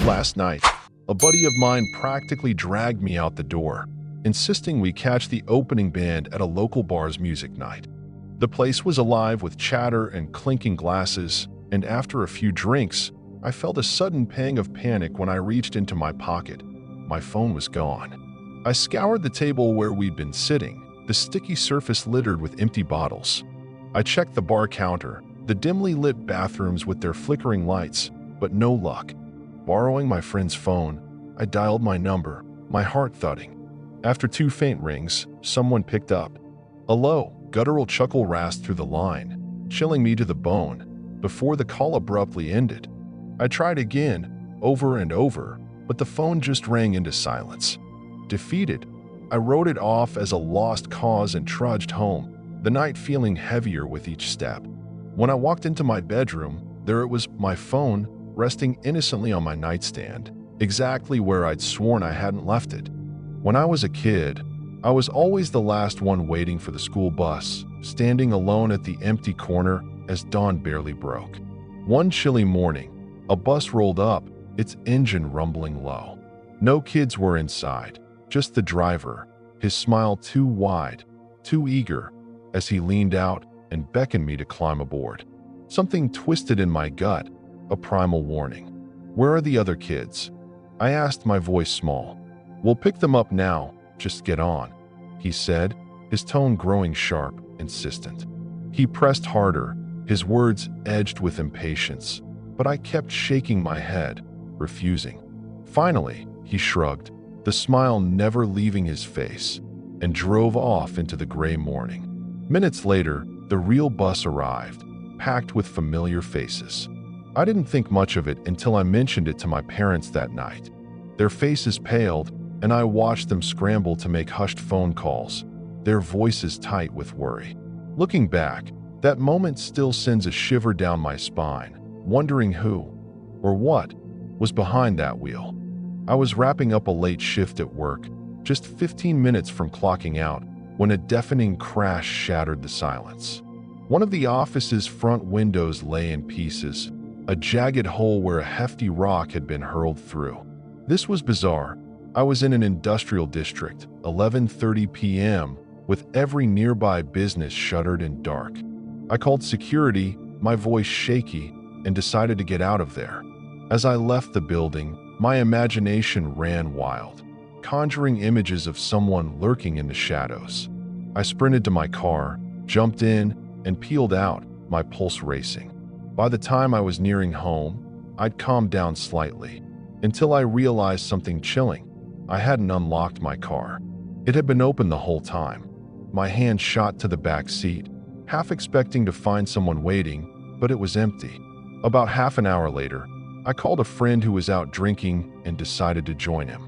Last night, a buddy of mine practically dragged me out the door, insisting we catch the opening band at a local bar's music night. The place was alive with chatter and clinking glasses, and after a few drinks, I felt a sudden pang of panic when I reached into my pocket. My phone was gone. I scoured the table where we'd been sitting, the sticky surface littered with empty bottles. I checked the bar counter, the dimly lit bathrooms with their flickering lights, but no luck. Borrowing my friend's phone, I dialed my number, my heart thudding. After 2 faint rings, someone picked up. A low, guttural chuckle rasped through the line, chilling me to the bone, before the call abruptly ended. I tried again, over and over, but the phone just rang into silence. Defeated, I wrote it off as a lost cause and trudged home, the night feeling heavier with each step. When I walked into my bedroom, there it was, my phone, resting innocently on my nightstand, exactly where I'd sworn I hadn't left it. When I was a kid, I was always the last one waiting for the school bus, standing alone at the empty corner as dawn barely broke. One chilly morning, a bus rolled up, its engine rumbling low. No kids were inside, just the driver, his smile too wide, too eager, as he leaned out and beckoned me to climb aboard. Something twisted in my gut, a primal warning. "Where are the other kids?" I asked, my voice small. "We'll pick them up now, just get on," he said, his tone growing sharp, insistent. He pressed harder, his words edged with impatience, but I kept shaking my head, refusing. Finally, he shrugged, the smile never leaving his face, and drove off into the gray morning. Minutes later, the real bus arrived, packed with familiar faces. I didn't think much of it until I mentioned it to my parents that night. Their faces paled, and I watched them scramble to make hushed phone calls, their voices tight with worry. Looking back, that moment still sends a shiver down my spine, wondering who, or what, was behind that wheel. I was wrapping up a late shift at work, just 15 minutes from clocking out, when a deafening crash shattered the silence. One of the office's front windows lay in pieces, a jagged hole where a hefty rock had been hurled through. This was bizarre. I was in an industrial district, 11:30 p.m., with every nearby business shuttered and dark. I called security, my voice shaky, and decided to get out of there. As I left the building, my imagination ran wild, conjuring images of someone lurking in the shadows. I sprinted to my car, jumped in, and peeled out, my pulse racing. By the time I was nearing home, I'd calmed down slightly, until I realized something chilling. I hadn't unlocked my car. It had been open the whole time. My hand shot to the back seat, half expecting to find someone waiting, but it was empty. About half an hour later, I called a friend who was out drinking and decided to join him.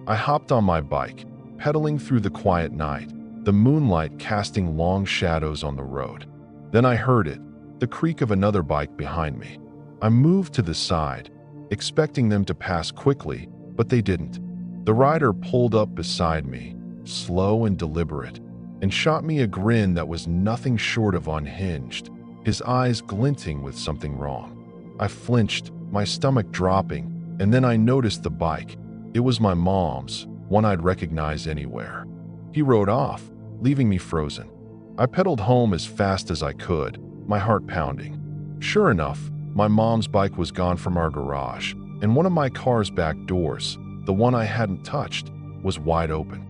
I hopped on my bike, pedaling through the quiet night, the moonlight casting long shadows on the road. Then I heard it, the creak of another bike behind me. I moved to the side, expecting them to pass quickly, but they didn't. The rider pulled up beside me, slow and deliberate, and shot me a grin that was nothing short of unhinged, his eyes glinting with something wrong. I flinched, my stomach dropping, and then I noticed the bike. It was my mom's, one I'd recognize anywhere. He rode off, leaving me frozen. I pedaled home as fast as I could, my heart pounding. Sure enough, my mom's bike was gone from our garage, and one of my car's back doors, the one I hadn't touched, was wide open.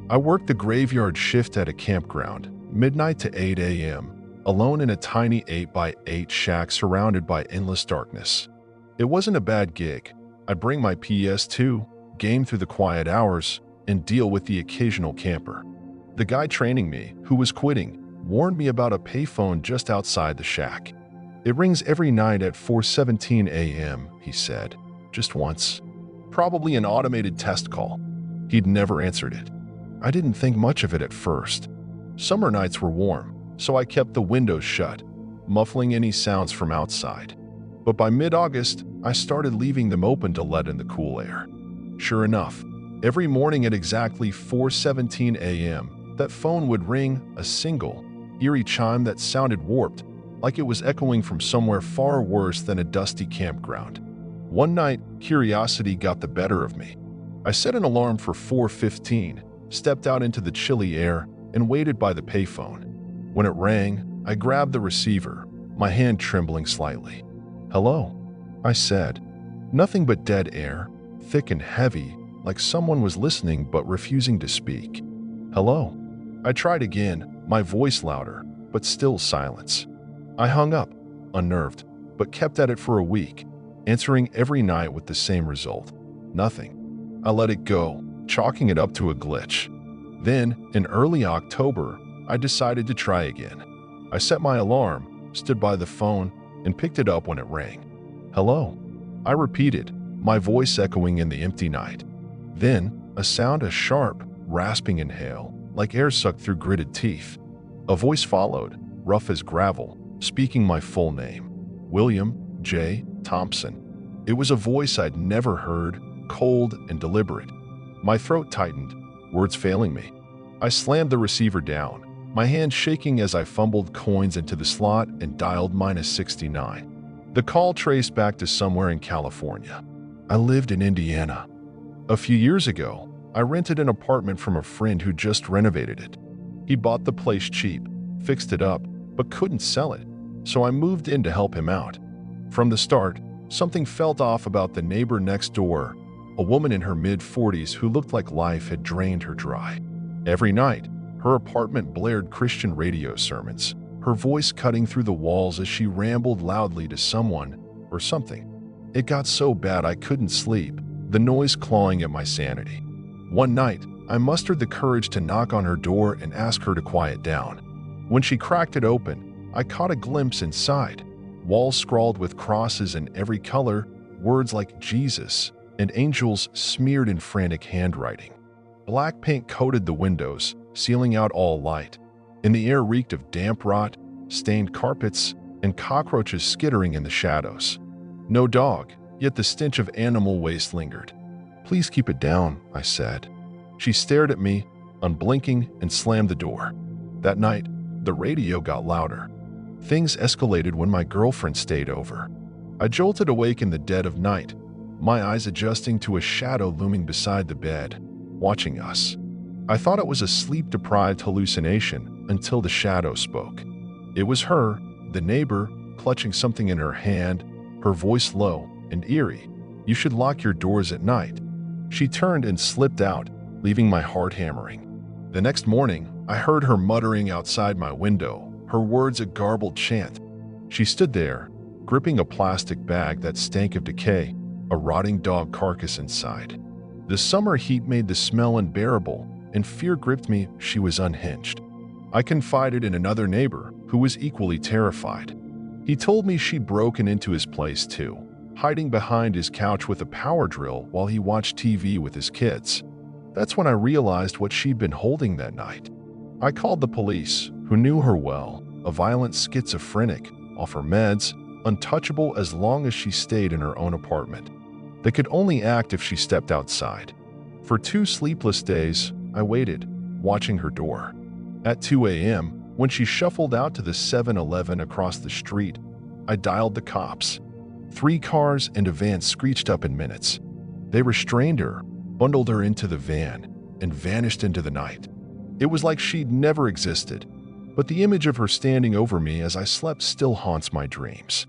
I worked the graveyard shift at a campground, midnight to 8 a.m., alone in a tiny 8x8 shack surrounded by endless darkness. It wasn't a bad gig. I'd bring my PS2, game through the quiet hours, and deal with the occasional camper. The guy training me, who was quitting, warned me about a payphone just outside the shack. "It rings every night at 4:17 a.m., he said. "Just once. Probably an automated test call." He'd never answered it. I didn't think much of it at first. Summer nights were warm, so I kept the windows shut, muffling any sounds from outside. But by mid-August, I started leaving them open to let in the cool air. Sure enough, every morning at exactly 4:17 a.m., that phone would ring, a single, eerie chime that sounded warped, like it was echoing from somewhere far worse than a dusty campground. One night, curiosity got the better of me. I set an alarm for 4:15, stepped out into the chilly air, and waited by the payphone. When it rang, I grabbed the receiver, my hand trembling slightly. "Hello," I said. Nothing but dead air, thick and heavy, like someone was listening but refusing to speak. "Hello." I tried again, my voice louder, but still silence. I hung up, unnerved, but kept at it for a week, answering every night with the same result. Nothing. I let it go, chalking it up to a glitch. Then, in early October, I decided to try again. I set my alarm, stood by the phone, and picked it up when it rang. "Hello," I repeated, my voice echoing in the empty night. Then, a sound as sharp, rasping inhale, like air sucked through gritted teeth. A voice followed, rough as gravel, speaking my full name. William J. Thompson. It was a voice I'd never heard, cold and deliberate. My throat tightened, words failing me. I slammed the receiver down, my hand shaking as I fumbled coins into the slot and dialed -69. The call traced back to somewhere in California. I lived in Indiana. A few years ago, I rented an apartment from a friend who just renovated it. He bought the place cheap, fixed it up, but couldn't sell it, so I moved in to help him out. From the start, something felt off about the neighbor next door, a woman in her mid-40s who looked like life had drained her dry. Every night, her apartment blared Christian radio sermons, her voice cutting through the walls as she rambled loudly to someone or something. It got so bad I couldn't sleep, the noise clawing at my sanity. One night, I mustered the courage to knock on her door and ask her to quiet down. When she cracked it open, I caught a glimpse inside. Walls scrawled with crosses in every color, words like Jesus, and angels smeared in frantic handwriting. Black paint coated the windows, sealing out all light, and the air reeked of damp rot, stained carpets, and cockroaches skittering in the shadows. No dog, yet the stench of animal waste lingered. "Please keep it down," I said. She stared at me, unblinking, and slammed the door. That night, the radio got louder. Things escalated when my girlfriend stayed over. I jolted awake in the dead of night, my eyes adjusting to a shadow looming beside the bed, watching us. I thought it was a sleep-deprived hallucination until the shadow spoke. It was her, the neighbor, clutching something in her hand, her voice low and eerie. "You should lock your doors at night." She turned and slipped out, leaving my heart hammering. The next morning, I heard her muttering outside my window, her words a garbled chant. She stood there, gripping a plastic bag that stank of decay, a rotting dog carcass inside. The summer heat made the smell unbearable, and fear gripped me. She was unhinged. I confided in another neighbor, who was equally terrified. He told me she'd broken into his place too, hiding behind his couch with a power drill while he watched TV with his kids. That's when I realized what she'd been holding that night. I called the police, who knew her well, a violent schizophrenic, off her meds, untouchable as long as she stayed in her own apartment. They could only act if she stepped outside. For 2 sleepless days, I waited, watching her door. At 2 a.m., when she shuffled out to the 7-Eleven across the street, I dialed the cops. 3 cars and a van screeched up in minutes. They restrained her, bundled her into the van, and vanished into the night. It was like she'd never existed, but the image of her standing over me as I slept still haunts my dreams.